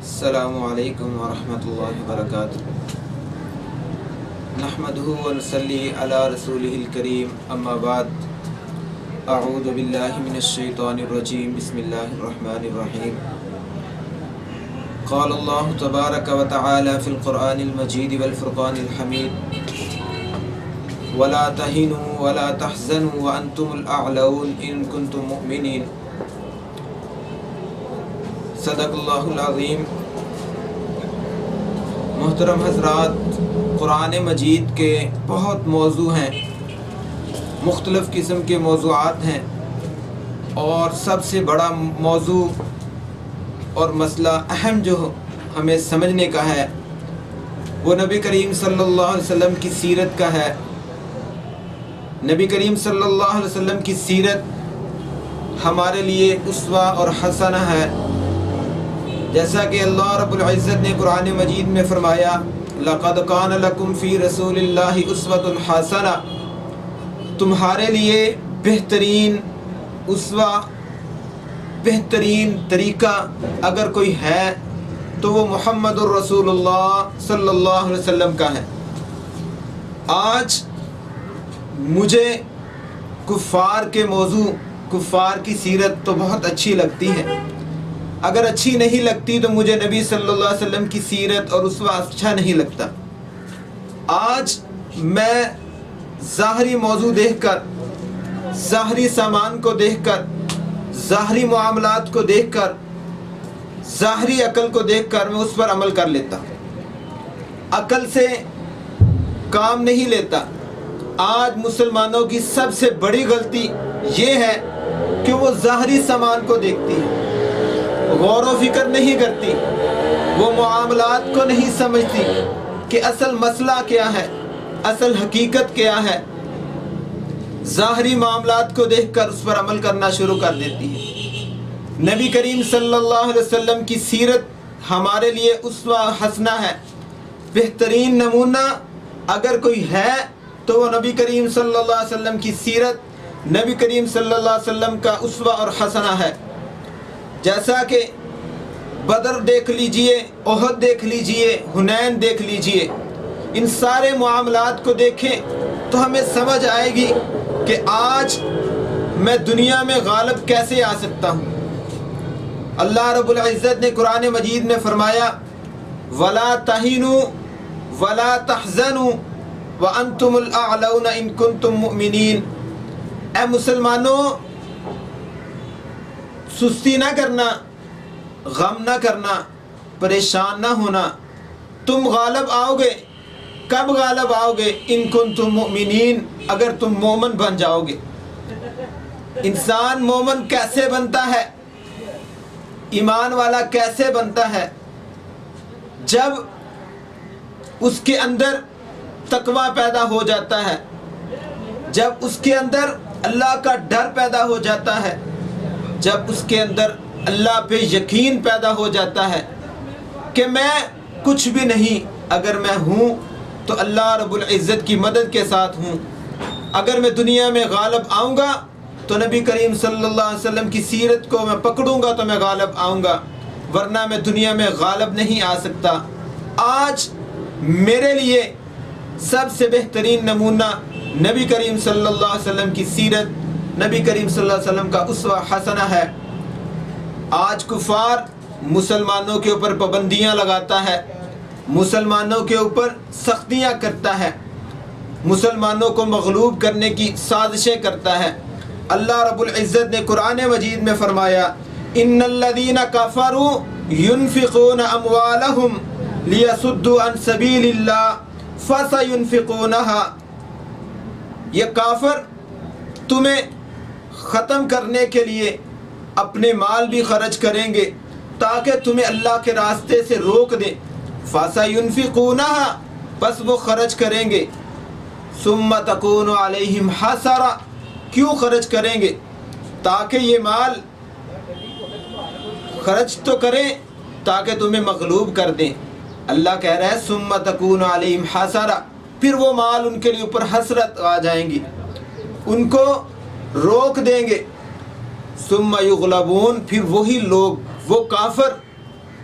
السلام علیکم ورحمۃ اللہ وبرکاتہ۔ نحمدہ ونصلی علی رسولہ الکریم، اما بعد، اعوذ باللہ من الشیطان الرجیم، بسم اللہ الرحمن الرحیم۔ قال اللہ تبارک و تعالی فی القرآن المجید والفرقان الحمید، ولا تہنوا ولا تحزنوا وانتم الاعلون ان کنتم مؤمنین۔ صدق اللہ العظیم۔ محترم حضرات، قرآن مجید کے بہت موضوع ہیں، مختلف قسم کے موضوعات ہیں، اور سب سے بڑا موضوع اور مسئلہ اہم جو ہمیں سمجھنے کا ہے وہ نبی کریم صلی اللہ علیہ وسلم کی سیرت کا ہے۔ نبی کریم صلی اللہ علیہ وسلم کی سیرت ہمارے لیے اسوہ اور حسنہ ہے، جیسا کہ اللہ رب العزت نے قرآن مجید میں فرمایا، لَقَدْ كَانَ لَكُمْ فِي رَسُولِ اللَّهِ أُسْوَةٌ حَسَنَةٌ، تمہارے لیے بہترین اسوہ، بہترین طریقہ اگر کوئی ہے تو وہ محمد الرسول اللہ صلی اللہ علیہ وسلم کا ہے۔ آج مجھے کفار کے موضوع، کفار کی سیرت تو بہت اچھی لگتی ہے، اگر اچھی نہیں لگتی تو مجھے نبی صلی اللہ علیہ وسلم کی سیرت اور اسوہ اچھا نہیں لگتا۔ آج میں ظاہری موضوع دیکھ کر، ظاہری سامان کو دیکھ کر، ظاہری معاملات کو دیکھ کر، ظاہری عقل کو دیکھ کر میں اس پر عمل کر لیتا، عقل سے کام نہیں لیتا۔ آج مسلمانوں کی سب سے بڑی غلطی یہ ہے کہ وہ ظاہری سامان کو دیکھتی ہے، غور و فکر نہیں کرتی، وہ معاملات کو نہیں سمجھتی کہ اصل مسئلہ کیا ہے، اصل حقیقت کیا ہے۔ ظاہری معاملات کو دیکھ کر اس پر عمل کرنا شروع کر دیتی ہے۔ نبی کریم صلی اللہ علیہ وسلم کی سیرت ہمارے لیے اسوہ حسنہ ہے، بہترین نمونہ اگر کوئی ہے تو وہ نبی کریم صلی اللہ علیہ وسلم کی سیرت، نبی کریم صلی اللہ علیہ وسلم کا اسوہ اور حسنہ ہے۔ جیسا کہ بدر دیکھ لیجئے، احد دیکھ لیجئے، حنین دیکھ لیجئے، ان سارے معاملات کو دیکھیں تو ہمیں سمجھ آئے گی کہ آج میں دنیا میں غالب کیسے آ سکتا ہوں۔ اللہ رب العزت نے قرآن مجید میں فرمایا، وَلَا تَهِنُوا وَلَا تَحْزَنُوا وَأَنْتُمُ الْأَعْلَوْنَ إِن كُنتُم مُؤْمِنِينَ۔ اے مسلمانوں، سستی نہ کرنا، غم نہ کرنا، پریشان نہ ہونا، تم غالب آؤ گے۔ کب غالب آؤ گے؟ ان کنتم مؤمنین، اگر تم مومن بن جاؤ گے۔ انسان مومن کیسے بنتا ہے، ایمان والا کیسے بنتا ہے؟ جب اس کے اندر تقویٰ پیدا ہو جاتا ہے، جب اس کے اندر اللہ کا ڈر پیدا ہو جاتا ہے، جب اس کے اندر اللہ پہ یقین پیدا ہو جاتا ہے کہ میں کچھ بھی نہیں، اگر میں ہوں تو اللہ رب العزت کی مدد کے ساتھ ہوں، اگر میں دنیا میں غالب آؤں گا تو نبی کریم صلی اللہ علیہ وسلم کی سیرت کو میں پکڑوں گا تو میں غالب آؤں گا، ورنہ میں دنیا میں غالب نہیں آ سکتا۔ آج میرے لیے سب سے بہترین نمونہ نبی کریم صلی اللہ علیہ وسلم کی سیرت، نبی کریم صلی اللہ علیہ وسلم کا اسوہ حسنہ ہے۔ آج کفار مسلمانوں کے اوپر پابندیاں لگاتا ہے، مسلمانوں کے اوپر سختیاں کرتا ہے، مسلمانوں کو مغلوب کرنے کی سازشیں کرتا ہے۔ اللہ رب العزت نے قرآن مجید میں فرمایا، ان الذین کفروا ينفقون اموالهم لیصدوا عن سبیل اللہ فسینفقونها۔ یہ کافر تمہیں ختم کرنے کے لیے اپنے مال بھی خرچ کریں گے تاکہ تمہیں اللہ کے راستے سے روک دیں۔ فَسَيُنْفِقُونَهَا، بس وہ خرچ کریں گے۔ ثُمَّ تَكُونُ عَلَيْهِمْ حَسَرَةٌ، کیوں خرچ کریں گے؟ تاکہ یہ مال خرچ تو کریں تاکہ تمہیں مغلوب کر دیں۔ اللہ کہہ رہا ہے ثُمَّ تَكُونُ عَلَيْهِمْ حَسَرَةٌ، پھر وہ مال ان کے لیے اوپر حسرت آ جائیں گی، ان کو روک دیں گے۔ ثم یغلبون، پھر وہی لوگ، وہ کافر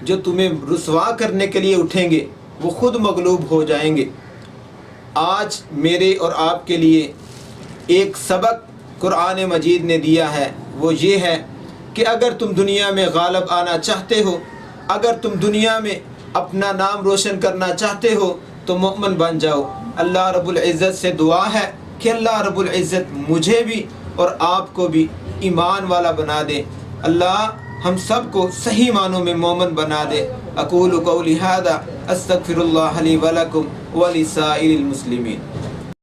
جو تمہیں رسوا کرنے کے لیے اٹھیں گے وہ خود مغلوب ہو جائیں گے۔ آج میرے اور آپ کے لیے ایک سبق قرآن مجید نے دیا ہے، وہ یہ ہے کہ اگر تم دنیا میں غالب آنا چاہتے ہو، اگر تم دنیا میں اپنا نام روشن کرنا چاہتے ہو تو مومن بن جاؤ۔ اللہ رب العزت سے دعا ہے کہ اللہ رب العزت مجھے بھی اور آپ کو بھی ایمان والا بنا دے۔ اللہ ہم سب کو صحیح معنوں میں مومن بنا دے۔ اقول قولی ھذا استغفر اللہ لی ولکم ولسائر المسلمین۔